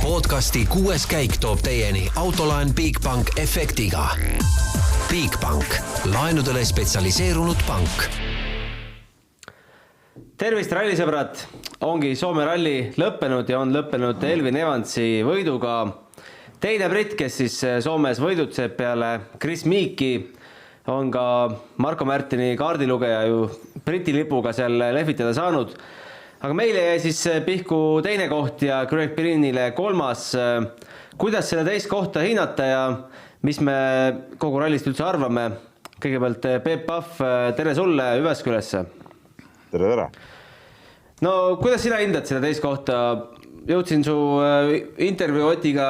Podcasti 6. käik toob teieni autolaen Bigbank efektiga. Bigbank. Laenudele spetsialiseerunud pank. Tervist rallisõbrad! Ongi Soome ralli lõppenud ja on lõppenud Elvin Evansi võiduga. Teine britt, kes siis Soomes võidutseb peale Chris Meeki, on ka Marko Märtini kaardilugeja ju Briti lipuga seal lehvitada saanud. Aga meile jäi siis pihku teine koht ja Greg Pirinile kolmas. Kuidas selle teist kohta hinnata ja mis me kogu rallist üldse arvame? Kõigepealt Peep Pahv, tere sulle Üveskülesse! Tere, tere! No, kuidas sina hindad seda teist kohta? Jõudsin su intervjuu Otiga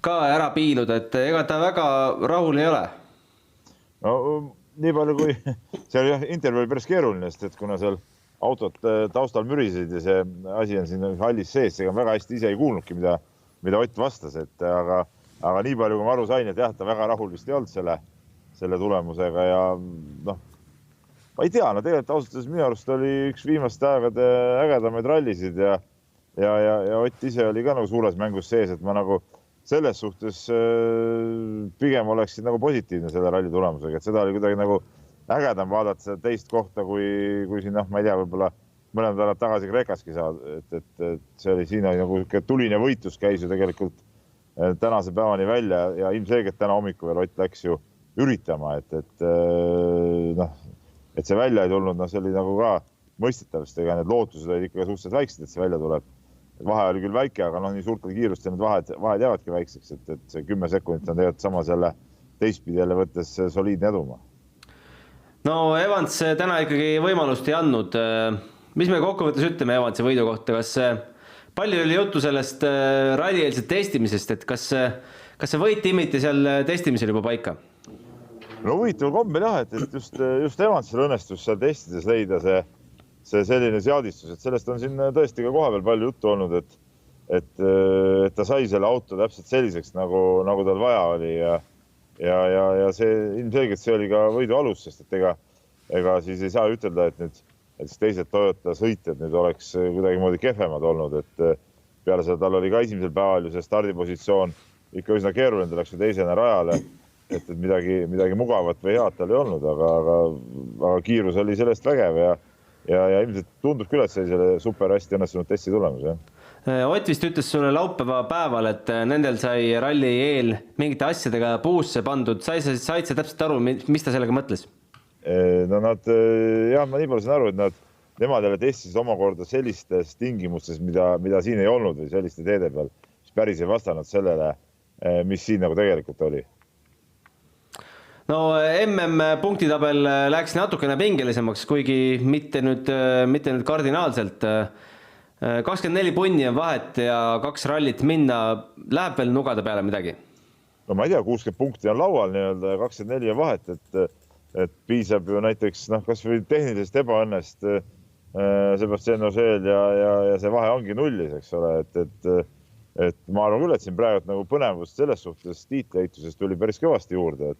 ka ära piiluda, et ega ta väga rahul ei ole? No, nii palju kui seal intervjuu oli päris keeruline, sest et kuna seal autot taustal mürisid ja see asi on siin hallis sees, ega väga hästi ise ei kuulnudki, mida Ott vastas, aga nii palju kui ma aru sain, et jah, ta väga rahul vist ei olnud selle tulemusega ja noh, ma ei tea, no tegelikult ausalt minu arust oli üks viimaste aegade ägedamaid rallisid ja Ott ise oli ka nagu suures mängus sees, et ma nagu selles suhtes pigem oleksin nagu positiivne selle ralli tulemusega, et seda oli kuidagi nagu ägedam vaadata seda teist kohta, kui siin, ma ei tea, võib-olla mõned nädalad tagasi Kreekaski saad, et see oli siin nagu tuline võitlus käis ju tegelikult tänase päevani välja ja ilmselgelt täna hommiku veel Ott läks ju üritama, et see välja ei tulnud, see oli nagu ka mõistetav, sest ega need lootused olid ikka suhteliselt väiksed, et see välja tuleb. Vahe oli küll väike, aga nii suurtel kiirustel need vahed jäävadki väikseks, et see 10 sekundit on tegelikult sama selle teistpidi jälle võttes soliidne edumaa. No Evans täna ikkagi võimalust ei andnud. Mis me kokkuvõttes ütleme Evansi võidu kohta? Palju oli juttu sellest rallieelsest testimisest, et kas see võit timiti seal testimisel juba paika? No huvitaval kombel jah, et just Evansile õnnestus seal testides leida see selline seadistus, et sellest on siin tõesti ka koha peal palju juttu olnud, et ta sai selle auto täpselt selliseks, nagu tal vaja oli ja see ilmselgelt see oli ka võidu alus, sest et ega siis ei saa ütelda, et teised Toyota sõitjad nüüd oleks kuidagi moodi kehvemad olnud, et peale seda tal oli ka esimesel päeval ju see stardipositsioon ikka üsna keeruline, ta läks ju teisena rajale, et midagi mugavat või head tal ei olnud, aga kiirus oli sellest vägev ja ilmselt tundub küll, et see oli selle super hästi õnnestunud testi tulemus. Ott vist ütles sulle laupäeva päeval, et nendel sai ralli eel mingite asjadega puusse pandud. Said sa täpselt aru, mis ta sellega mõtles? No ma nii palju saan aru, et nemad jälle testisid omakorda sellistes tingimustes, mida siin ei olnud või selliste teede peal, mis päris ei vastanud sellele, mis siin nagu tegelikult oli. No MM-punktitabel läks natukene pingelisemaks, kuigi mitte nüüd kardinaalselt. 24 punni on vahet ja 2 rallit minna. Läheb veel nugada peale midagi? No ma ei tea, 60 punkti on laual ja 24 on vahet, et piisab ju näiteks kas või tehnilisest ebaõnnest Sebastian Ogiel ja see vahe ongi nullis, eks ole, et ma arvan küll, et siin praegu nagu põnevust selles suhtes tiitlieitusest tuli päris kõvasti juurde,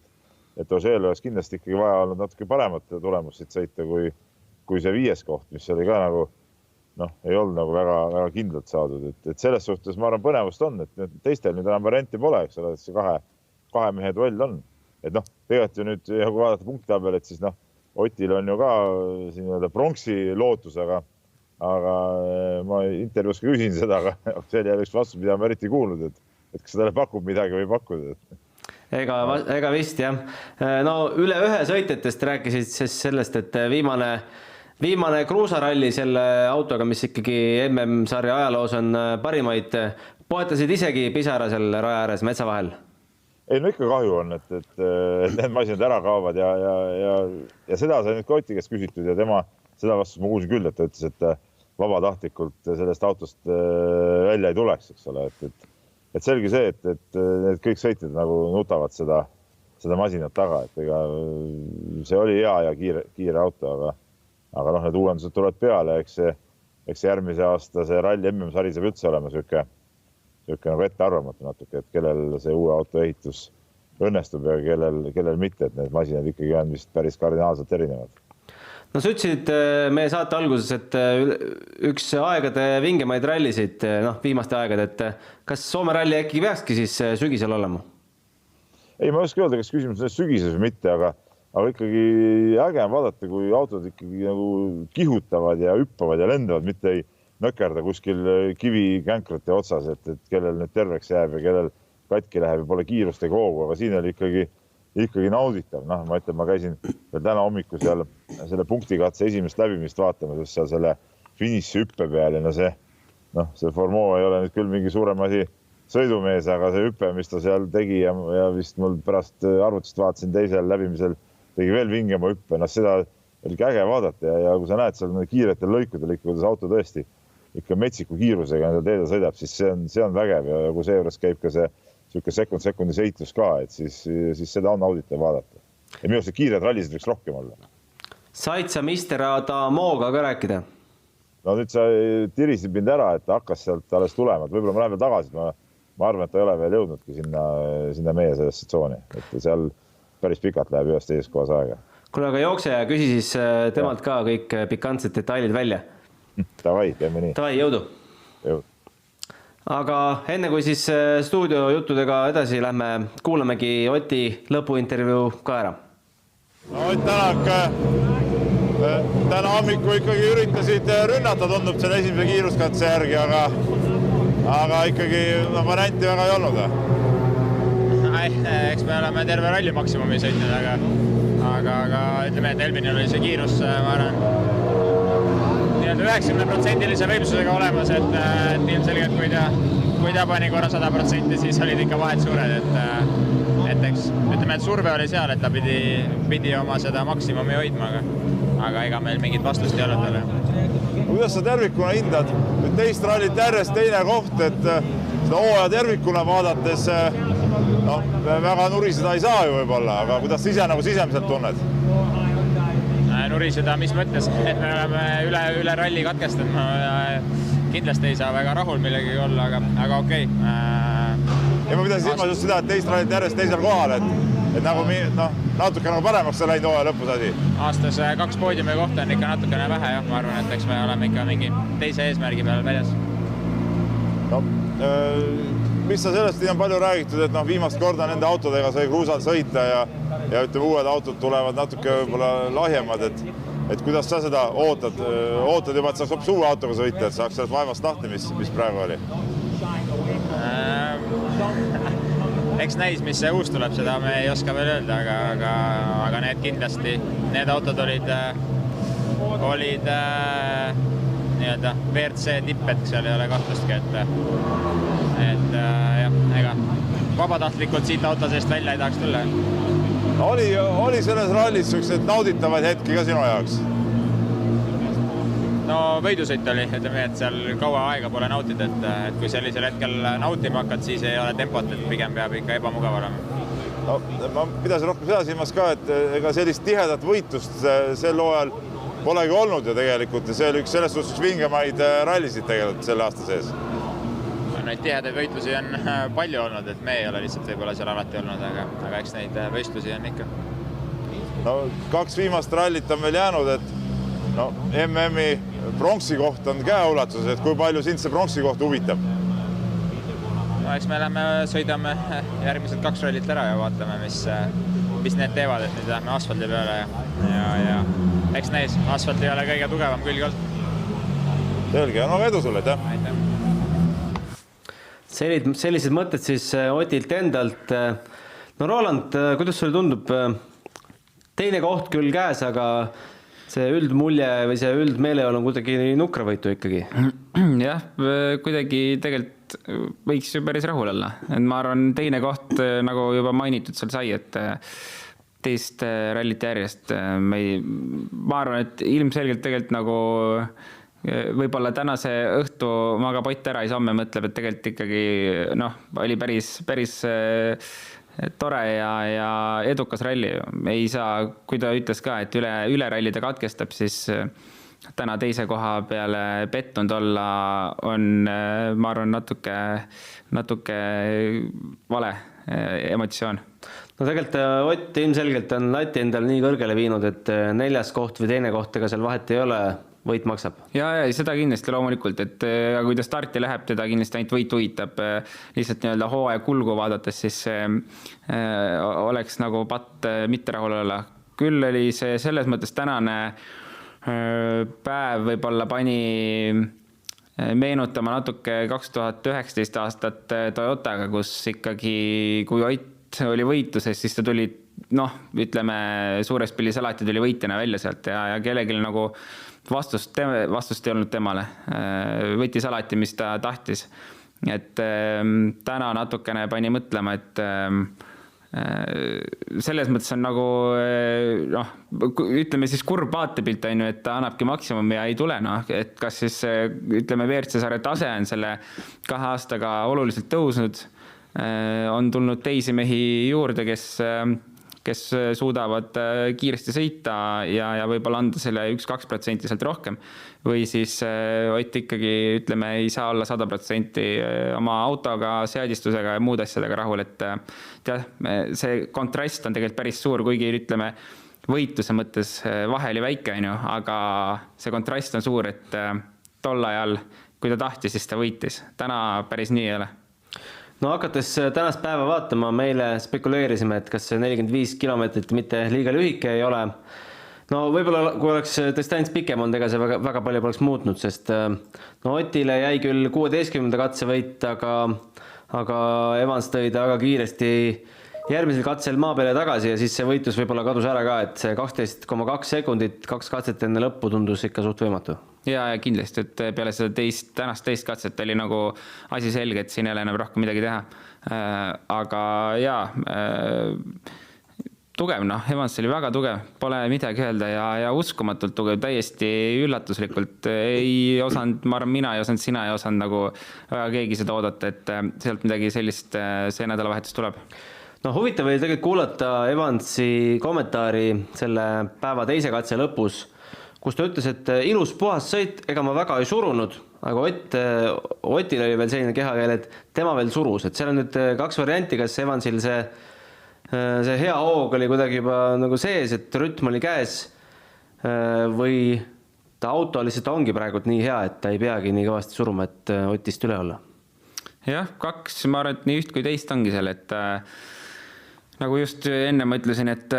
et Ogiel oleks kindlasti ikkagi vaja olnud natuke paremat tulemust siit sõita kui see 5. koht, mis oli ka nagu, ei olnud nagu väga, väga kindlalt saadud. Et selles suhtes ma arvan põnevust on, et teistel nüüd enam varianti pole, eks ole, et see kahe mehe duell on. Et tegelikult ju nüüd, kui vaadata punktitabel, et siis Otil on ju ka siin pronksi lootus, aga ma intervjuus ka küsin seda, aga see oli üks vastus, mida ma eriti kuulnud, et kas talle pakub midagi või pakkuda. Ega vist jah. No üle ühe sõitjatest rääkisid sellest, et viimane kruusaralli selle autoga, mis ikkagi MM-sarja ajaloos on parimaid, poetasid isegi pisara seal raja ääres metsa vahel? Ei, no ikka kahju on, et need masinad ära kaovad ja seda sai nüüd Koti käest küsitud ja tema seda vastus ma kuulsin küll, et ta ütles, et vabatahtlikult sellest autost välja ei tuleks, eks ole, et selge see, et need kõik sõitjad nagu nutavad seda masinat taga, et ega see oli hea ja kiire auto, aga need uuendused tulevad peale, eks see järgmise aasta see ralli MM-sari saab üldse olema siuke nagu ette arvamatu natuke, et kellel see uue auto ehitus õnnestub ja kellel mitte, et need masinad ikkagi on vist päris kardinaalselt erinevad. No sa ütlesid meie saate alguses, et üks aegade vingemaid rallisid, viimaste aegade, et kas Soome ralli äkki peakski siis sügisel olema? Ei, ma ei oska öelda, kas küsimus on sügises või mitte, aga ikkagi äge on vaadata, kui autod ikkagi nagu kihutavad ja hüppavad ja lendavad, mitte ei nökerda kuskil kivikänkrote otsas, et kellel nüüd terveks jääb ja kellel katki läheb ja pole kiirust ega hoogu, aga siin oli ikkagi nauditav. Ma ütlen, ma käisin veel täna hommiku seal selle punktikatse esimest läbimist vaatama, sest seal selle finiši hüppe peal ja see Formeau ei ole nüüd küll mingi suurem asi sõidumees, aga see hüpe, mis ta seal tegi ja vist mul pärast arvutust vaatasin teisel läbimisel, tegi veel vingema hüppe. Seda oli äge vaadata ja kui sa näed seal kiiretel lõikudel ikka, kuidas auto tõesti ikka metsiku kiirusega teedel sõidab, siis see on vägev ja kui seejuures käib ka see sekundi seitlus ka, et siis seda on nauditav vaadata. Ja minu arust kiired rallisid võiks rohkem olla. Said sa Mister Adamoga ka rääkida? No nüüd sa tirisid mind ära, et hakkas sealt alles tulema. Võib-olla ma lähen veel tagasi, ma arvan, et ta ei ole veel jõudnudki sinna meie sellesse tsooni. Et seal päris pikalt läheb ühes teises kohas aega. Kuule, aga jookse ja küsi siis temalt ka kõik pikantsed detailid välja. Tavai, teeme nii. Tavai, jõudu. Jõudu. Aga enne kui siis stuudiojuttudega edasi lähme, kuulamegi Oti lõpuintervjuu ka ära. No Ott Tänak, täna hommiku ikkagi üritasid rünnata, tundub selle esimese kiiruskatse järgi, aga ikkagi varianti väga ei olnud. Eks me oleme terve ralli maksimumi sõitnud, aga ütleme, et Elvinil oli see kiirus, ma arvan, 90%-lise võimsusega olemas, et ilmselgelt kui ta pani korra 100%, siis olid ikka vahed suured, et eks ütleme, et surve oli seal, et ta pidi oma seda maksimumi hoidma, aga ega meil mingit vastust ei olnud talle. Kuidas sa tervikuna hindad? Teist rallit järjest teine koht, et seda hooaja tervikuna vaadates väga nuriseda ei saa ju võib-olla, aga kuidas sa ise sisemiselt tunned? Nuriseda, mis mõttes, et me oleme üle ralli katkestanud, ma kindlasti ei saa väga rahul millegagi olla, aga okei. Ja ma pidasin silmas just seda, et teist rallit järjest teisel kohal, et natuke paremaks see läinud hooaja lõpus asi. Aastas 2 poodiumi kohta on ikka natukene vähe, jah, ma arvan, et eks me oleme ikka mingi teise eesmärgi peal väljas. Mis sa sellest on palju räägitud, et viimast korda nende autodega sai kruusal sõita ja ütleme, uued autod tulevad natuke võib-olla lahjemad, et kuidas sa seda ootad juba, et saaks hoopis uue autoga sõita, et saaks sellest vaevast lahti, mis praegu oli? Eks näis, mis see uus tuleb, seda me ei oska veel öelda, aga need kindlasti, need autod olid nii-öelda WRC tipped, seal ei ole kahtlustki, et jah, ega vabatahtlikult siit auto seest välja ei tahaks tulla. Oli selles rallis sellised nauditavaid hetki ka sinu jaoks? No võidusõit oli, ütleme, et seal kaua aega pole nautida, et kui sellisel hetkel nautima hakkad, siis ei ole tempot, et pigem peab ikka ebamugav olema. No, ma pidasin rohkem seda silmas ka, et ega sellist tihedat võitlust sel hooajal polegi olnud ja tegelikult see oli üks selles suhtes vingemaid rallisid tegelikult selle aasta sees. Neid tihedaid võitlusi on palju olnud, et me ei ole lihtsalt võib-olla seal alati olnud, aga eks neid võistlusi on ikka. No 2 viimast rallit on veel jäänud, et MM-i pronksi koht on käeulatuses, et kui palju sind see pronksi koht huvitab? No eks me sõidame järgmised 2 rallit ära ja vaatame, mis need teevad, et nüüd lähme asfaldi peale ja eks näis, asfalt ei ole kõige tugevam külg olnud. Selge, edu sulle, aitäh! Sellised mõtted siis Otilt endalt. No Roland, kuidas sulle tundub? Teine koht küll käes, aga see üldmulje või see üldmeeleolu on kuidagi nukravõitu ikkagi. Jah, kuidagi tegelikult võiks ju päris rahul olla. Ma arvan, teine koht, nagu juba mainitud seal sai, et teist rallit järjest. Ma arvan, et ilmselgelt tegelikult nagu võib-olla tänase õhtu magab Ott ära ja samme mõtleb, et tegelikult ikkagi oli päris tore ja edukas ralli. Ei saa, kui ta ütles ka, et üle ralli ta katkestab, siis täna teise koha peale pettunud olla on, ma arvan, natuke vale. emotsioon. No tegelikult Ott ilmselgelt on lati endal nii kõrgele viinud, et 4. koht või 2. koht, ega seal vahet ei ole, võit maksab. Ja seda kindlasti loomulikult, et kui ta starti läheb, teda kindlasti ainult võit huvitab. Lihtsalt nii-öelda hooaja kulgu vaadates, siis oleks nagu patt mitte rahul olla. Küll oli see selles mõttes tänane päev võib-olla pani meenutama natuke 2019 aastat Toyotaga, kus ikkagi, kui Ott oli võitluses, siis ta tuli, ütleme, suures pildis alati tuli võitjana välja sealt ja kellelgi nagu vastust ei olnud temale. Võttis alati, mis ta tahtis. Et täna natukene pani mõtlema, et selles mõttes on nagu, ütleme siis kurb vaatepilt on ju, et ta annabki maksimumi ja ei tule, et kas siis, ütleme, WRC sarja tase on selle 2 aastaga oluliselt tõusnud, on tulnud teisi mehi juurde, kes suudavad kiiresti sõita ja võib-olla anda selle 1-2% sealt rohkem. Või siis Ott ikkagi, ütleme, ei saa olla 100% oma autoga, seadistusega ja muud asjadega rahul, et see kontrast on tegelikult päris suur, kuigi ütleme, võitluse mõttes vahe oli väike, aga see kontrast on suur, et tol ajal, kui ta tahtis, siis ta võitis. Täna päris nii ei ole. No hakates tänast päeva vaatama, meile spekuleerisime, et kas see 45 kilomeetrit mitte liiga lühike ei ole. No võib-olla kui oleks distants pikem olnud, ega see väga palju poleks muutnud, sest Otile jäi küll 16. katsevõit, aga Evans tõi ta väga kiiresti järgmisel katsel maa peale tagasi ja siis see võitlus võib-olla kadus ära ka, et see 12,2 sekundit, 2 katset enne lõppu tundus ikka suht võimatu. Ja kindlasti, et peale seda tänast teist katset oli nagu asi selge, et siin ei ole enam rohkem midagi teha. Aga tugev, Evans oli väga tugev, pole midagi öelda ja uskumatult tugev, täiesti üllatuslikult. Ei osanud, ma arvan, mina ei osanud, sina ei osanud nagu väga keegi seda oodata, et sealt midagi sellist see nädalavahetus tuleb. No huvitav oli tegelikult kuulata Evansi kommentaari selle päeva teise katse lõpus, kus ta ütles, et ilus puhas sõit, ega ma väga ei surunud, aga Otil oli veel selline kehakeel, et tema veel surus, et seal on nüüd 2 varianti, kas Evansil see hea hoog oli kuidagi juba nagu sees, et rütm oli käes või ta auto lihtsalt ongi praegu nii hea, et ta ei peagi nii kõvasti suruma, et Otist üle olla. Jah, 2, ma arvan, et nii üht kui teist ongi seal, et nagu just enne ma ütlesin, et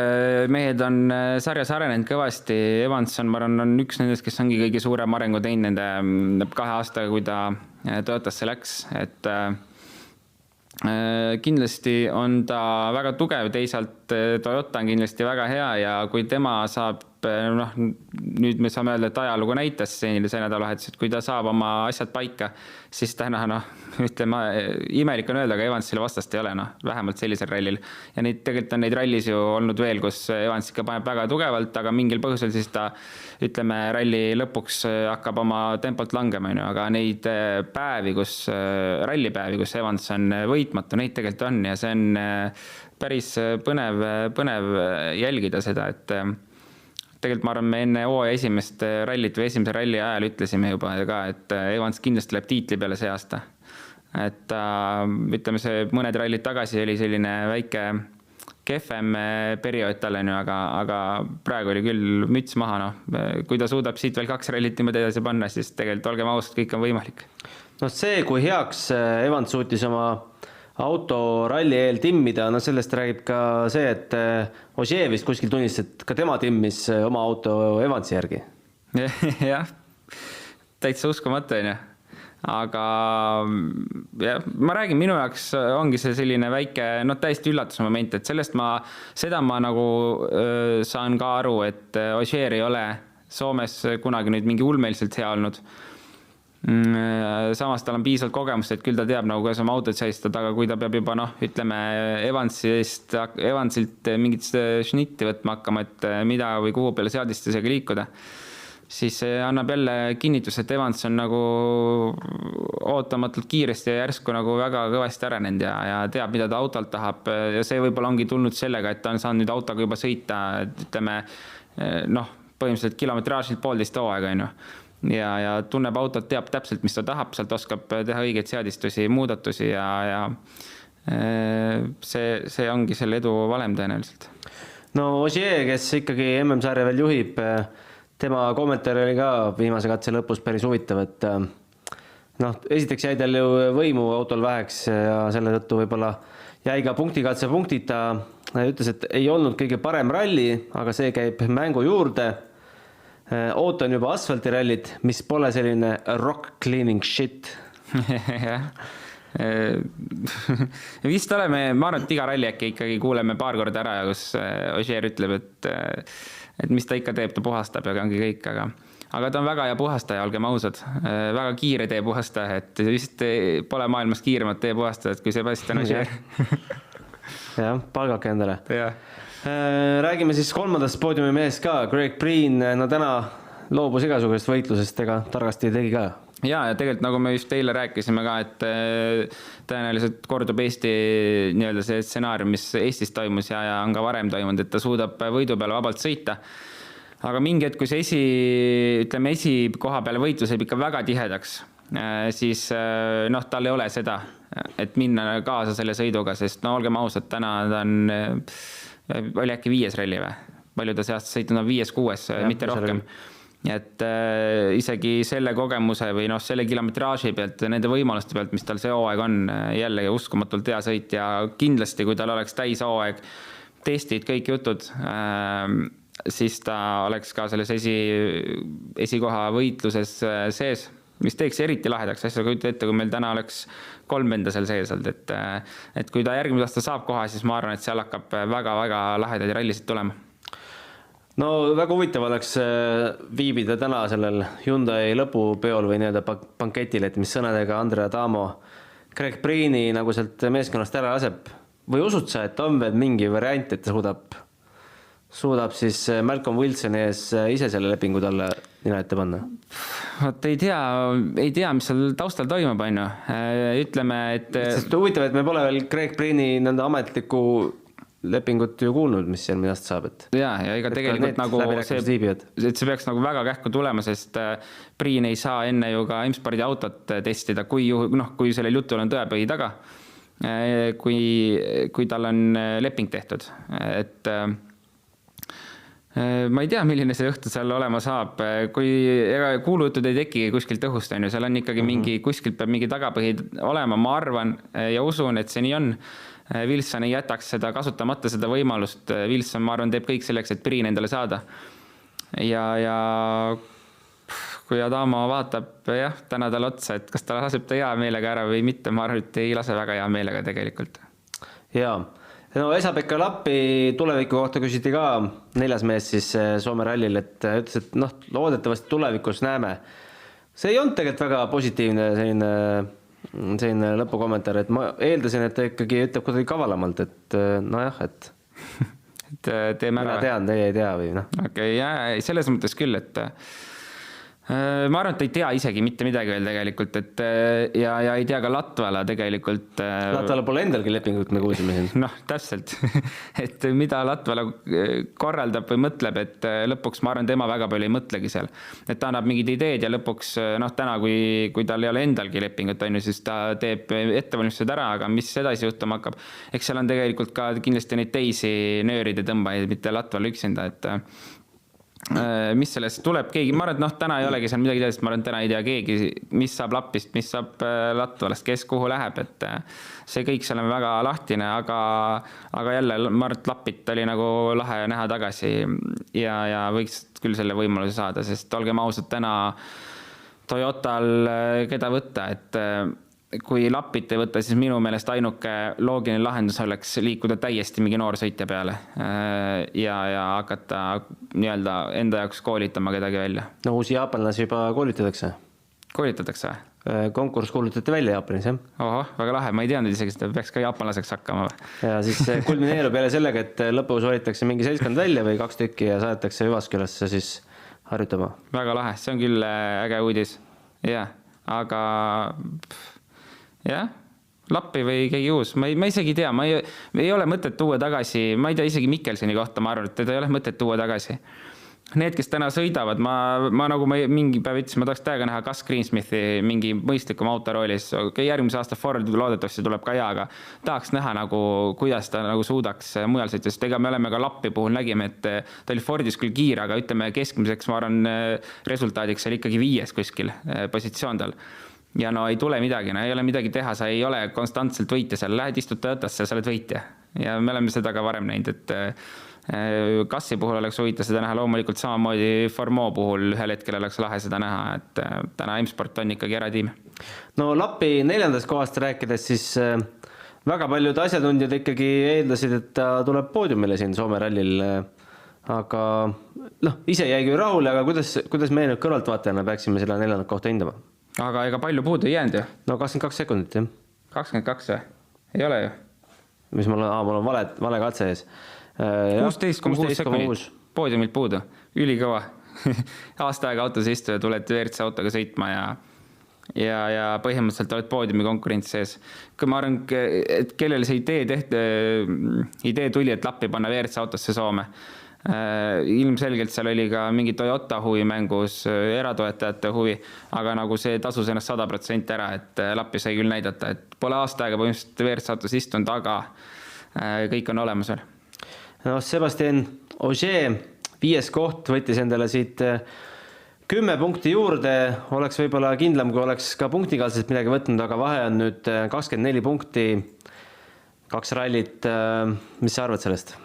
mehed on sarjas arenenud kõvasti. Evanson, ma arvan, on üks nendest, kes ongi kõige suurem arengu teinud nende 2 aastaga, kui ta Toyotasse läks. Et kindlasti on ta väga tugev, teisalt Toyota on kindlasti väga hea ja kui tema saab, nüüd me saame öelda, et ajalugu näitas see nädalavahetus, et kui ta saab oma asjad paika, siis täna, ütleme, imelik on öelda, aga Evansile vastast ei ole, vähemalt sellisel rallil. Ja tegelikult on neid rallis ju olnud veel, kus Evans ikka paneb väga tugevalt, aga mingil põhjusel siis ta, ütleme, ralli lõpuks hakkab oma tempolt langema, aga neid päevi, rallipäevi, kus Evans on võitmatu, neid tegelikult on ja see on päris põnev jälgida seda, et tegelikult ma arvan, me enne hooaja esimest rallit või esimese ralli ajal ütlesime juba ka, et Evans kindlasti läheb tiitli peale see aasta. Et ütleme, see mõned rallid tagasi oli selline väike kehvem periood talle, aga praegu oli küll müts maha. Kui ta suudab siit veel 2 rallit niimoodi edasi panna, siis tegelikult olgem ausad, kõik on võimalik. No see, kui heaks Evans suutis oma auto ralli eel timmida, sellest räägib ka see, et Ogier vist kuskil tunnistas, et ka tema timmis oma auto Evansi järgi. Jah, täitsa uskumatu on ju. Aga ma räägin, minu jaoks ongi see selline väike, täiesti üllatusmoment, et seda ma nagu saan ka aru, et Ogier ei ole Soomes kunagi nüüd mingi ulmeliselt hea olnud. Samas tal on piisavalt kogemust, et küll ta teab nagu kuidas oma autot säistada, aga kui ta peab juba ütleme Evansilt mingit šnitti võtma hakkama, et mida või kuhu peale seadistusega liikuda, siis annab jälle kinnitus, et Evans on nagu ootamatult kiiresti ja järsku nagu väga kõvasti arenenud ja teab, mida ta autolt tahab ja see võib-olla ongi tulnud sellega, et ta on saanud nüüd autoga juba sõita, ütleme, põhimõtteliselt kilometraažilt 1,5 hooaega on ju. Ja tunneb autot, teab täpselt, mis ta tahab, sealt oskab teha õigeid seadistusi, muudatusi ja see ongi selle edu valem tõenäoliselt. No Ogier, kes ikkagi MM-sarja veel juhib, tema kommentaar oli ka viimase katse lõpus päris huvitav, et esiteks jäi tal ju võimu autol väheks ja selle tõttu võib-olla jäi ka punktikatse punktita. Ütles, et ei olnud kõige parem ralli, aga see käib mängu juurde. Ootan juba asfaltirallit, mis pole selline rock cleaning shit. Vist oleme, ma arvan, et iga ralli äkki ikkagi kuuleme paar korda ära, kus Ogier ütleb, et mis ta ikka teeb, ta puhastab ja ongi kõik, aga ta on väga hea puhastaja, olgem ausad. Väga kiire tee puhastaja, et vist pole maailmas kiiremat tee puhastajat kui Sebastian Ogier. Jah, palgake endale. Jah. Räägime siis kolmandast poodiumi mees ka, Greg Breen, täna loobus igasugusest võitlusest, ega targasti tegi ka. Ja tegelikult nagu me just eile rääkisime ka, et tõenäoliselt kordub Eesti nii-öelda see stsenaarium, mis Eestis toimus ja on ka varem toimunud, et ta suudab võidu peale vabalt sõita. Aga mingi hetk, kui see esikoha peale võitlus jääb ikka väga tihedaks, siis tal ei ole seda, et minna kaasa selle sõiduga, sest olgem ausad, täna ta oli äkki 5. ralli või? Palju ta seast sõitnud on 5-6, mitte rohkem. Et isegi selle kogemuse või selle kilometraaži pealt, nende võimaluste pealt, mis tal see hooaeg on, jällegi uskumatult hea sõit ja kindlasti, kui tal oleks täis hooaeg, testid, kõik jutud, siis ta oleks ka selles esikoha võitluses sees, mis teeks eriti lahedaks asja, kui ette, kui meil täna oleks 3 venda seal sees olnud, et kui ta järgmine aasta saab koha, siis ma arvan, et seal hakkab väga-väga lahedaid rallisid tulema. No väga huvitav oleks viibida täna sellel Hyundai lõpupeol või nii-öelda banketil, et mis sõnadega Andrea Adamo Greg Breeni nagu sealt meeskonnast ära laseb. Või usud sa, et on veel mingi variant, et ta suudab siis Malcolm Wilsoni ees ise selle lepingu talle nina ette panna? Vot ei tea, mis seal taustal toimub, on ju. Ütleme, et... Sest huvitav, et me pole veel Greg Breeni nende ametliku lepingut ju kuulnud, mis seal midast saab. Ja ega tegelikult nagu see peaks nagu väga kähku tulema, sest Breen ei saa enne ju ka M-spordi autot testida, kui sellel jutul on tõepõhi taga, kui tal on leping tehtud. Et ma ei tea, milline see õhtu seal olema saab, kui kuulujutud ei teki kuskilt õhust, on ju, seal on ikkagi kuskilt peab mingi tagapõhi olema, ma arvan ja usun, et see nii on. Wilson ei jätaks seda kasutamata seda võimalust. Wilson, ma arvan, teeb kõik selleks, et Breen endale saada. Ja kui Adamo vaatab täna tal otsa, et kas ta laseb ta hea meelega ära või mitte, ma arvan, et ei lase väga hea meelega tegelikult. Jaa. No Esa-Pekka Lappi tuleviku kohta küsiti ka 4. mees siis Soome rallil, et ütles, et loodetavasti tulevikus näeme. See ei olnud tegelikult väga positiivne selline lõpukommentaar, et ma eeldasin, et ta ikkagi ütleb kuidagi kavalamalt, et et teeme ära. Mina tean, teie ei tea või Okei, selles mõttes küll, et ma arvan, et ei tea isegi mitte midagi veel tegelikult, et ja ei tea ka Latvala tegelikult. Latvala pole endalgi lepingut, me kuulsime siin. Täpselt, et mida Latvala korraldab või mõtleb, et lõpuks ma arvan, tema väga palju ei mõtlegi seal. Et ta annab mingid ideed ja lõpuks täna, kui tal ei ole endalgi lepingut, siis ta teeb ettevalmistused ära, aga mis edasi juhtuma hakkab. Eks seal on tegelikult ka kindlasti neid teisi nööride tõmbajaid, mitte Latvala üksinda, et mis sellest tuleb keegi, ma arvan, et täna ei olegi seal midagi teadest, ma arvan, et täna ei tea keegi, mis saab Lapist, mis saab Latvalast, kes kuhu läheb, et see kõik seal on väga lahtine, aga jälle ma arvan, et Lapit oli nagu lahe näha tagasi ja võiks küll selle võimaluse saada, sest olgem ausad, täna Toyotal keda võtta, et kui Lapit ei võtta, siis minu meelest ainuke loogiline lahendus oleks liikuda täiesti mingi noor sõitja peale ja hakata nii-öelda enda jaoks koolitama kedagi välja. No uusi jaapanlasi juba koolitatakse. Koolitatakse? Konkurss kuulutati välja Jaapanis, jah. Oho, väga lahe, ma ei teadnud isegi, et peaks ka jaapanlaseks hakkama. Ja siis kulmineerub jälle sellega, et lõpus valitakse mingi seltskond välja või 2 tükki ja saadetakse Üvaskülasse siis harjutama. Väga lahe, see on küll äge uudis. Jah, aga... Jah, Lappi või keegi uus, ma isegi tea, ei ole mõtet tuua tagasi, ma ei tea isegi Mikkelsoni kohta, ma arvan, et teda ei ole mõtet tuua tagasi. need, kes täna sõidavad, ma nagu mingi päev ütlesin, ma tahaks täiega näha Gus Greensmithi mingi mõistlikum autoroolis. Järgmise aasta Ford loodetavasti tuleb ka hea, aga tahaks näha nagu, kuidas ta nagu suudaks mujal sõita, sest ega me oleme ka Lappi puhul nägime, et ta oli Fordis küll kiire, aga ütleme keskmiseks, ma arvan, resultaadiks oli ikkagi 5 kuskil positsioon tal. Ja no ei tule midagi, no ei ole midagi teha, sa ei ole konstantselt võitja seal, lähed istud Toyotasse, sa oled võitja. Ja me oleme seda ka varem näinud, et Kassi puhul oleks huvitav seda näha, loomulikult samamoodi Formeau puhul ühel hetkel oleks lahe seda näha, et täna M-Sport on ikkagi eratiim. No Lappi 4. kohast rääkides, siis väga paljud asjatundjad ikkagi eeldasid, et ta tuleb poodiumile siin Soome rallil, aga ise jäigi rahule, aga kuidas me nüüd kõrvaltvaatajana peaksime selle 4. kohta hindama? Aga ega palju puudu ei jäänud ju? No 22 sekundit, jah. 22 või? Ei ole ju? Mis mul on vale katse ees. 16,6 sekundit poodiumilt puudu, ülikõva. Aasta aega autos istu ja tuled WRC autoga sõitma ja põhimõtteliselt oled poodiumi konkurents sees. Kui ma arvan, et kellel see idee tuli, et Lappi panna WRC autosse Soome. Ilmselgelt seal oli ka mingi Toyota huvi mängus, eratoetajate huvi, aga nagu see tasus ennast 100% ära, et Lappi sai küll näidata, et pole aasta aega põhimõtteliselt WRC autos istunud, aga kõik on olemas veel. No, Sebastien Ogier 5. koht võttis endale siit 10 punkti juurde, oleks võib-olla kindlam, kui oleks ka punktikaalselt midagi võtnud, aga vahe on nüüd 24 punkti, 2 rallit. Mis sa arvad sellest?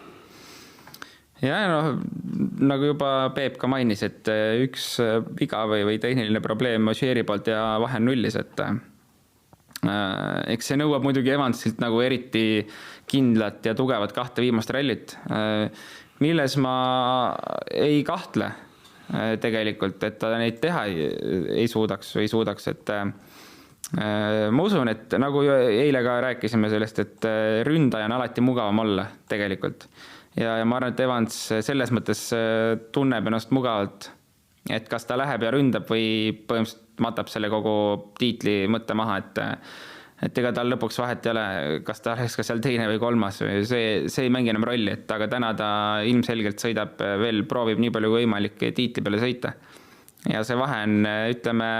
Ja nagu juba Peep ka mainis, et üks viga või tehniline probleem Ogieri poolt ja vahe on nullis, et eks see nõuab muidugi Evansilt nagu eriti kindlat ja tugevat 2 viimast rallit, milles ma ei kahtle tegelikult, et ta neid teha ei suudaks, et ma usun, et nagu eile ka rääkisime sellest, et ründaja on alati mugavam olla tegelikult. Ja ma arvan, et Evans selles mõttes tunneb ennast mugavalt, et kas ta läheb ja ründab või põhimõtteliselt matab selle kogu tiitli mõtte maha, et ega tal lõpuks vahet ei ole, kas ta oleks ka seal 2. või 3. See ei mängi enam rolli, et aga täna ta ilmselgelt sõidab veel, proovib nii palju kui võimalik tiitli peale sõita. Ja see vahe on, ütleme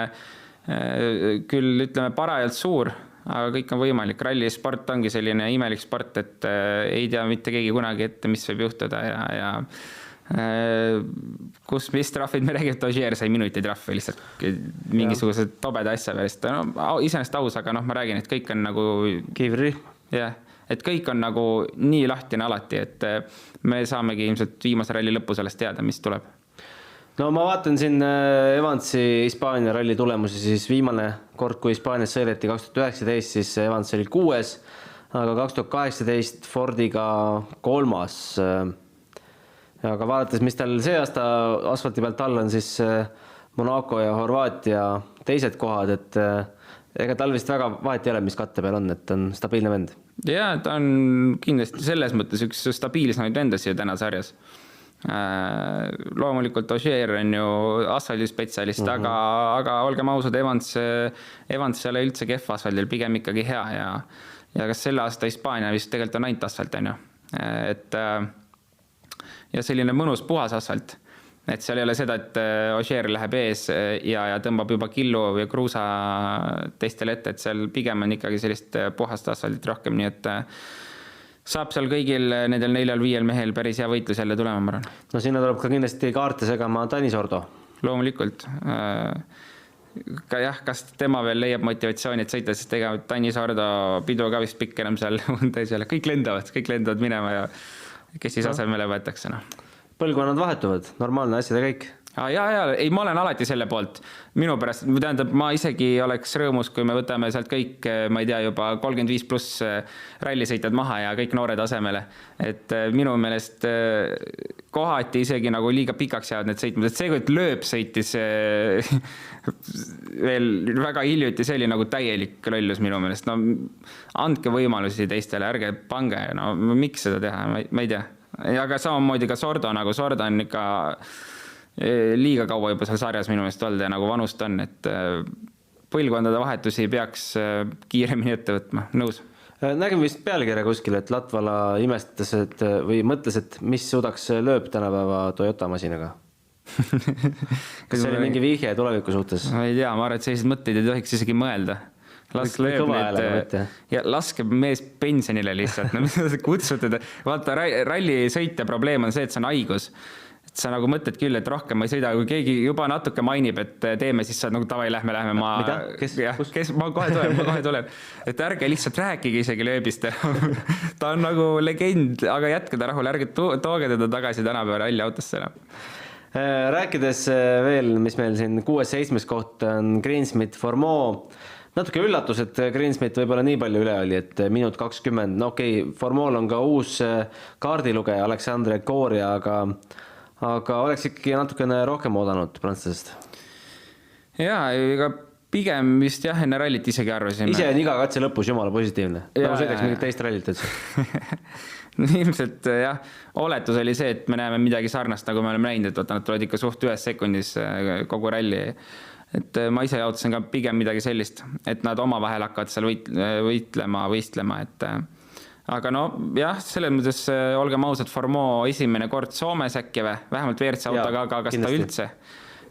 parajalt suur, aga kõik on võimalik. Ralli sport ongi selline imelik sport, et ei tea mitte keegi kunagi ette, mis võib juhtuda ja mis trahvid me räägime, et Ogier sai minuti trahvi lihtsalt mingisugused tobeda asja välist. Iseenesest aus, aga ma räägin, et kõik on nagu Kiivri. Jah, et kõik on nagu nii lahtine alati, et me saamegi ilmselt viimase ralli lõppu sellest teada, mis tuleb. No ma vaatan siin Evansi Hispaania ralli tulemusi, siis viimane kord, kui Hispaanias sõideti 2019, siis Evans oli 6, aga 2018 Fordiga 3. Aga vaadates, mis tal see aasta asfalti pealt all on, siis Monaco ja Horvaatia teised kohad, et ega tal vist väga vahet ei ole, mis katte peal on, et on stabiilne vend. Ja ta on kindlasti selles mõttes üks stabiilsemaid vendasid täna sarjas. Loomulikult Ogier on ju asfaldispetsialist, aga olgem ausad, Evans ei ole üldse kehv asfaldil, pigem ikkagi hea ja kas selle aasta Hispaania vist tegelikult on ainult asfalt, on ju. Et ja selline mõnus puhas asfalt, et seal ei ole seda, et Ogier läheb ees ja tõmbab juba killu või kruusa teistele ette, et seal pigem on ikkagi sellist puhast asfaldit rohkem, nii et saab seal kõigil nendel 4-5 mehel päris hea võitlus jälle tulema, ma arvan. No sinna tuleb ka kindlasti kaarte segama Tanis Ordo. Loomulikult. Ka jah, kas tema veel leiab motivatsiooni, et sõita, sest ega Tanis Ordo pidu ka vist pikk enam seal kõik lendavad minema ja kes siis asemele võetakse. Põlvkonnad vahetuvad, normaalne asjad ja kõik. Ei, ma olen alati selle poolt. Minu pärast, tähendab, ma isegi oleks rõõmus, kui me võtame sealt kõik, ma ei tea, juba 35 pluss rallisõitjad maha ja kõik noored asemele. Et minu meelest kohati isegi nagu liiga pikaks jäävad need sõitmed. Et see, kui Lööb sõitis veel väga hiljuti, see oli nagu täielik lollus minu meelest. No andke võimalusi teistele, ärge pange. No miks seda teha? Ma ei tea. Aga samamoodi ka Sordo, nagu Sordo on ikka liiga kaua juba seal sarjas minu meelest olnud ja nagu vanust on, et põlvkondade vahetusi peaks kiiremini ette võtma, nõus. Nägin vist pealkirja kuskil, et Latvala imestas või mõtles, et mis suudaks Lööb tänapäeva Toyota masinaga. Kas see oli mingi vihje tuleviku suhtes? Ma ei tea, ma arvan, et sellised mõtteid ei tohiks isegi mõelda. Laske mees pensionile lihtsalt, no mida sa kutsutad. Vaata, ralli sõitja probleem on see, et see on haigus. Et sa nagu mõtled küll, et rohkem ma ei sõida, kui keegi juba natuke mainib, et teeme, siis sa nagu tavai, lähme. Mida? Ma kohe tulen. Et ärge lihtsalt rääkige isegi lööbist. Ta on nagu legend, aga jätkada rahul, ärge tooge teda tagasi tänapäeva ralli autosse enam. Rääkides veel, mis meil siin 6-7 koht on Greensmith Formeau. Natuke üllatus, et Greensmith võib-olla nii palju üle oli, et minut 20. No okei, Formeau'l on ka uus kaardilugeja Aleksandre Koria, aga oleks ikkagi natukene rohkem oodanud prantslasest. Jaa, ega pigem vist jah, enne rallit isegi arvasime. Ise on iga katse lõpus jumala positiivne. Nagu sõidaks mingit teist rallit üldse. No ilmselt jah, oletus oli see, et me näeme midagi sarnast, nagu me oleme näinud, et nad tulevad ikka suht 1 sekundis kogu ralli. Et ma ise jaotasin ka pigem midagi sellist, et nad oma vahel hakkavad seal võistlema. Et, aga no jah, selles mõttes olgem ausad, Formeau esimene kord Soomes äkki või? Vähemalt WRC autoga, aga kas ta üldse?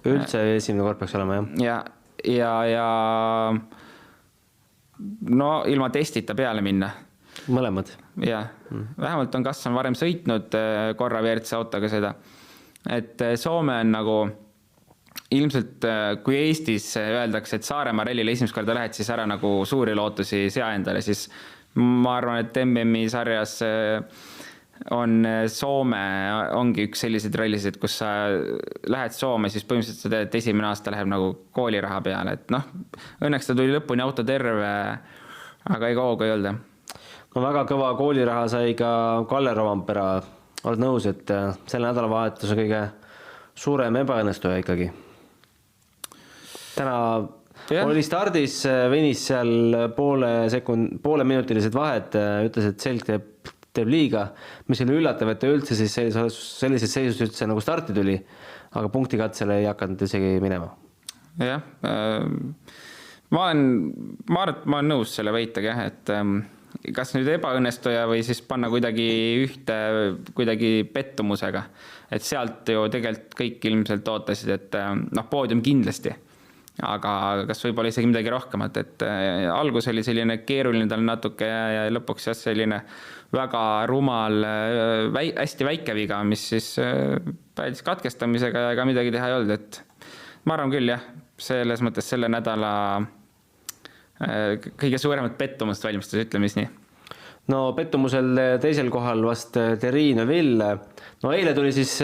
Üldse esimene kord peaks olema, jah. Ja no ilma testita peale minna. Mõlemad. Jah, vähemalt on Kassan varem sõitnud korra WRC autoga seda. Et Soome on nagu ilmselt, kui Eestis öeldakse, et Saaremaa rallile esimest korda lähed, siis ära nagu suuri lootusi sea endale, siis ma arvan, et MM-i sarjas on Soome ongi üks selliseid rallisid, kus sa lähed Soome, siis põhimõtteliselt sa teed, et esimene aasta läheb nagu kooliraha peale, et noh, õnneks ta tuli lõpuni auto terve, aga ei kauga ei olnud. No väga kõva kooliraha sai ka Kalle Rovampera. Oled nõus, et selle nädalavahetuse kõige suurem ebaõnnestuja ikkagi. Täna oli stardis, venis seal poole minutilised vahed, ütles, et selg teeb liiga, mis oli üllatav, et ta üldse siis sellises seisus üldse nagu starti tuli, aga punktikatsele ei hakanud isegi minema. Jah, ma olen nõus selle väitega, et kas nüüd ebaõnnestuja või siis panna kuidagi pettumusega, et sealt ju tegelikult kõik ilmselt ootasid, et poodium kindlasti, aga kas võib-olla isegi midagi rohkemat, et algus oli selline keeruline tal natuke ja lõpuks jah selline väga rumal, hästi väike viga, mis siis päädis katkestamisega ja ega midagi teha ei olnud, et ma arvan küll jah, selles mõttes selle nädala kõige suuremat pettumust valmistas, ütlemis nii. No pettumusel teisel kohal vast Thierry Neuville. No eile tuli siis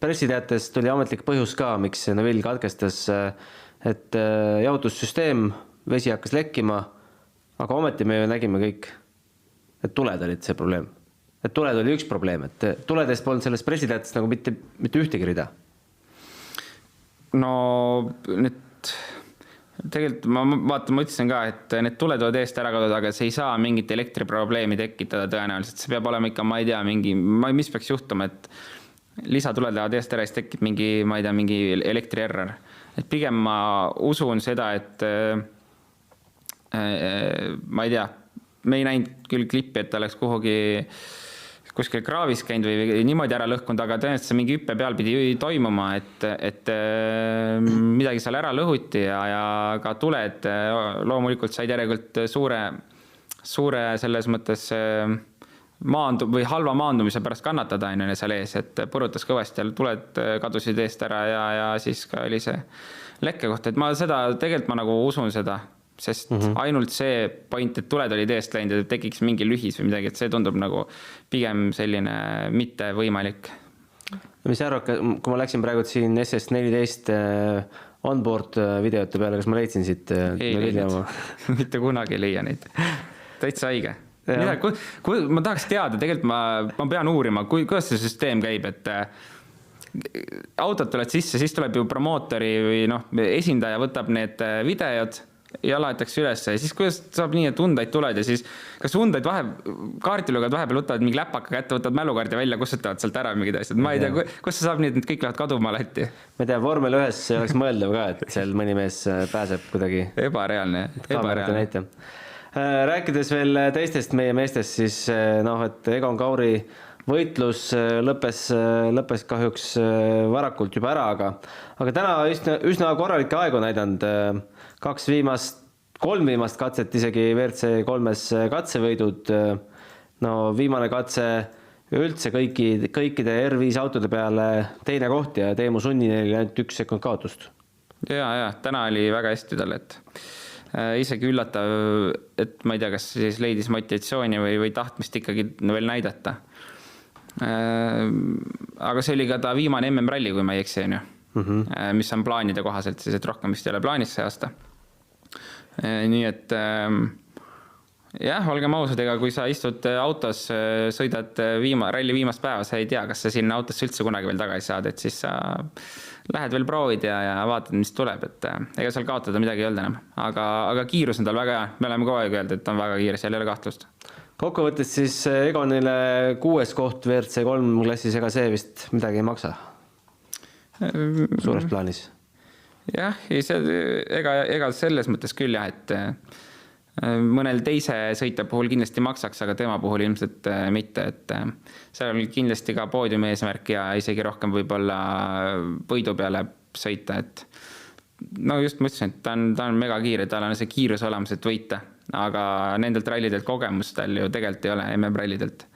pressiteates tuli ametlik põhjus ka, miks Neuville katkestas, et jahutussüsteem, vesi hakkas lekkima, aga ometi me nägime kõik, et tuled olid see probleem. Et tuled oli üks probleem, et tuledest polnud selles pressiteates nagu mitte ühtegi rida. No nüüd tegelikult ma ütlesin ka, et need tuled olid eest ära kaduda, aga see ei saa mingit elektriprobleemi tekitada tõenäoliselt. See peab olema ikka, ma ei tea, mis peaks juhtuma, et lisatuled lähevad eest ära, siis tekib mingi elektrierror. Et pigem ma usun seda, et ma ei tea, me ei näinud küll klippi, et oleks kuskil kraavis käinud või niimoodi ära lõhkunud, aga tõenäoliselt see mingi hüppe peal pidi toimuma, et midagi seal ära lõhuti ja ka tuled loomulikult said järelikult suure selles mõttes või halva maandumise pärast kannatada enne seal ees, et purutas kõvasti ja tuled kadusid eest ära ja siis ka oli see lekke koht, et tegelikult ma nagu usun seda, sest ainult see point, et tuled olid eest läinud ja tekiks mingi lühis või midagi, et see tundub nagu pigem selline mitte võimalik. Mis sa arvad, kui ma läksin praegu siin SS14 onboard videote peale, kas ma leidsin siit? Ei leidnud, mitte kunagi ei leia neid. Täitsa haige. Ma tahaks teada, tegelikult ma pean uurima, kuidas see süsteem käib, et autod tuled sisse, siis tuleb ju promootori või esindaja võtab need videod ja laetakse üles ja siis kuidas saab nii, et Hyundai tuled ja siis kas Hyundai kaartilugad vahepeal võtavad mingi läpaka kätte, võtavad mälukaardi välja, kustutavad sealt ära mingid asjad. Ma ei tea, kus sa saab nii, et need kõik lähevad kaduma alati? Ma ei tea, vormel 1 oleks mõeldav ka, et seal mõni mees pääseb kuidagi. Ebareaalne. Rääkides veel teistest meie meestest, siis et Egon Kauri võitlus lõppes kahjuks varakult juba ära, aga täna üsna korralikke aegu näidanud. 3 viimast katset isegi WRC 3-s katsevõidud. No viimane katse üldse kõikide R5 autode peale teine koht ja Teemu Sunninen oli ainult 1 sekund kaotust. Ja, täna oli väga hästi tal, et isegi üllatav, et ma ei tea, kas siis leidis motivatsiooni või tahtmist ikkagi veel näidata. Aga see oli ka ta viimane MM-ralli, kui ma ei eksi, mis on plaanide kohaselt, siis et rohkem vist ei ole plaanis see aasta. Nii et jah, olgem ausad, ega kui sa istud autos, sõidad ralli viimast päeva, sa ei tea, kas sa sinna autosse üldse kunagi veel tagasi saad, et siis sa lähed veel proovid ja vaatad, mis tuleb, et ega seal kaotada midagi ei olnud enam. Aga kiirus on tal väga hea, me oleme kogu aeg öelnud, et on väga kiire, seal ei ole kahtlust. Kokkuvõttes siis Egonile 6. koht WRC 3 klassis, ega see vist midagi ei maksa suures plaanis. Jah, ega selles mõttes küll jah, et mõnel teise sõitja puhul kindlasti maksaks, aga tema puhul ilmselt mitte, et seal on kindlasti ka poodiumi eesmärk ja isegi rohkem võib-olla võidu peale sõita, et no just mõtlesin, et ta on mega kiire, tal on see kiirus olemas, et võita, aga nendelt rallidelt kogemust tal ju tegelikult ei ole, MM-rallidelt.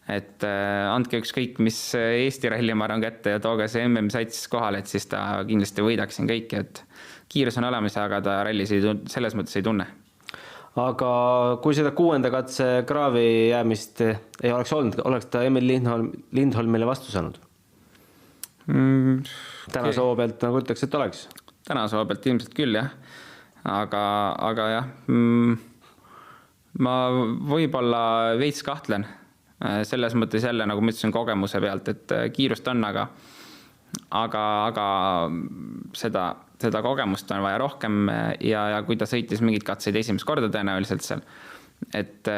Et andke ükskõik, mis Eesti ralli ma arvan kätte ja tooge see MM-sats kohale, et siis ta kindlasti võidaksin kõiki, et kiirus on olemas, aga ta rallis selles mõttes ei tunne. Aga kui seda 6. katse kraavi jäämist ei oleks olnud, oleks ta Emil Lindholmile vastu saanud? Täna soo pealt nagu ütleks, et oleks. Täna soo pealt ilmselt küll, jah. Aga jah, ma võib-olla veits kahtlen. Selles mõttes jälle, nagu ma ütlesin, kogemuse pealt, et kiirust on, aga seda kogemust on vaja rohkem ja kui ta sõitis mingid katseid esimest korda tõenäoliselt seal, et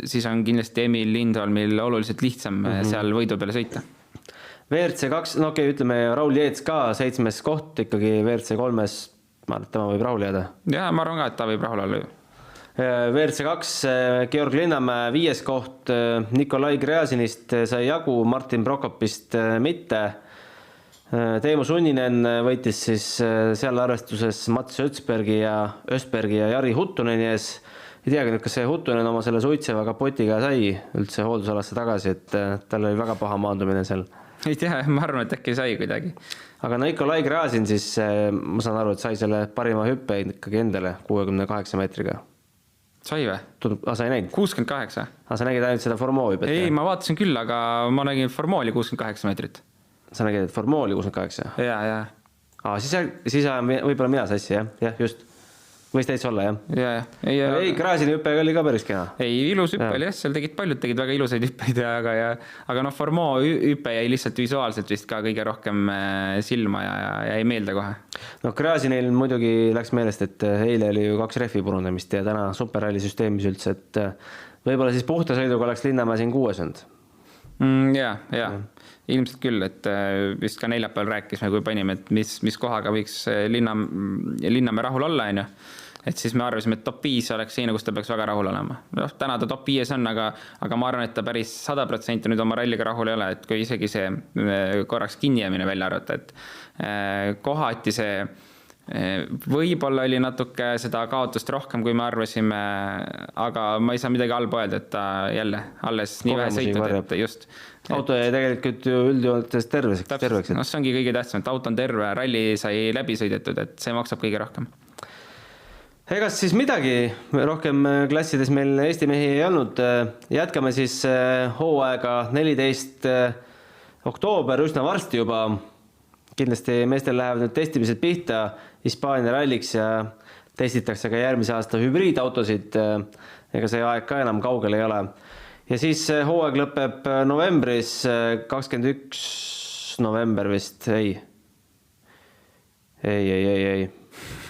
siis on kindlasti Emil Lindholmil oluliselt lihtsam seal võidu peale sõita. WRC 2, no okei, ütleme Raul Jeets ka 7. koht ikkagi WRC 3-s, ma arvan, et tema võib rahule jääda. Ja, ma arvan ka, et ta võib rahule olla. WRC 2, Georg Linnamäe 5. koht, Nikolai Gräzinist sai jagu, Martin Prokopist mitte. Teemu Sunninen võitis siis seal arvestuses Mats Östbergi ja Jari Huttuneni ees. Ei teagi nüüd, kas see Huttunen oma selle suitseva kapotiga sai üldse hooldusalasse tagasi, et tal oli väga paha maandumine seal. Ei tea, ma arvan, et äkki sai kuidagi. Aga Nikolai Gräzin siis, ma saan aru, et sai selle parima hüppe ikkagi endale 68 meetriga. Sai või? Sa ei näinud? 68. Sa nägid ainult seda Formoovi? Ei, ma vaatasin küll, aga ma nägin Formooli 68 meetrit. Sa nägid, et Formooli 68? Ja. Siis võib-olla mina sassi, jah, just. Võis täitsa olla, jah? Ei, Gräzini hüppe oli ka päris kena. Ei, ilus hüppe oli, jah, seal paljud tegid väga ilusaid hüppeid, aga Formoo hüppe jäi lihtsalt visuaalselt vist ka kõige rohkem silma ja ei meelde kohe. No Gräzinil muidugi läks meelest, et eile oli ju 2 rehvi purundamist ja täna superralli süsteemis üldse, et võib-olla siis puhta sõiduga oleks Linnamäe siin 6 olnud. Ja. Ilmselt küll, et vist ka neljapäeval rääkisime, kui panime, et mis kohaga võiks Linnamäe rahul olla, et siis me arvasime, et top 5 oleks siinä, kus ta peaks väga rahul olema. Täna ta top 5 on, aga ma arvan, et ta päris 100% nüüd oma ralliga rahul ei ole, et kui isegi see korraks kinjäämine välja arvata, et kohati see võib-olla oli natuke seda kaotust rohkem, kui me arvasime, aga ma ei saa midagi halba öelda, et ta jälle alles nii vähe sõitnud, et just. Auto jäi tegelikult ju üldjoontes terveks. No see ongi kõige tähtsam, et auto on terve, ralli sai läbi sõidetud, et see maksab kõige rohkem. Egas siis midagi rohkem klassides meil Eesti mehi ei olnud. Jätkame siis hooaega 14. oktoober, üsna varsti juba. Kindlasti meestel lähevad nüüd testimised pihta Hispaania ralliks ja testitakse ka järgmise aasta hübriidautosid. Ega see aeg ka enam kaugel ei ole. Ja siis hooaeg lõpeb novembris, 21. november vist, ei.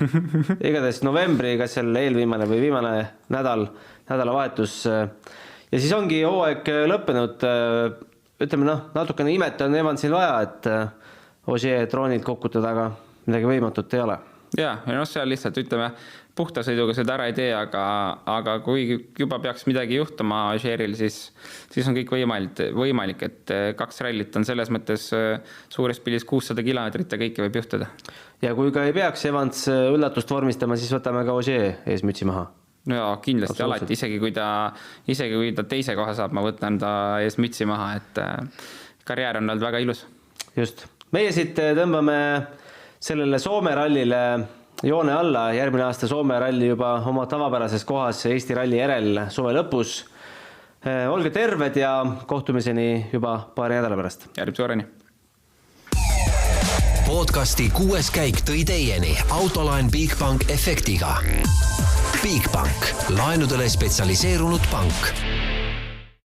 Igatahes novembri, kas seal eelviimane või viimane nädalavahetus. Ja siis ongi hooaeg lõppenud. Ütleme, natukene imet on Evansil vaja, et Ogier troonilt kokutada, aga midagi võimatut ei ole. Ja seal lihtsalt ütleme, puhta sõiduga seda ära ei tee, aga kui juba peaks midagi juhtuma Ožeeril, siis on kõik võimalik, et 2 rallit on selles mõttes suures pildis 600 kilomeetrit ja kõike võib juhtuda. Ja kui ka ei peaks Evans üllatust vormistama, siis võtame ka Ožee ees mütsi maha. Ja kindlasti alati, isegi kui ta teise koha saab, ma võtan ta ees mütsi maha, et karjäär on olnud väga ilus. Just. Meie siit tõmbame sellele Soome rallile joone alla. Järgmine aasta Soome ralli juba oma tavapärases kohas Eesti ralli järel suve lõpus. Olge terved ja kohtumiseni juba paari nädala pärast. Järgmise korrani. Podcasti 6. käik tõi teieni Autoline Bigbank efektiga. Bigbank, laenudele spetsialiseerunud pank.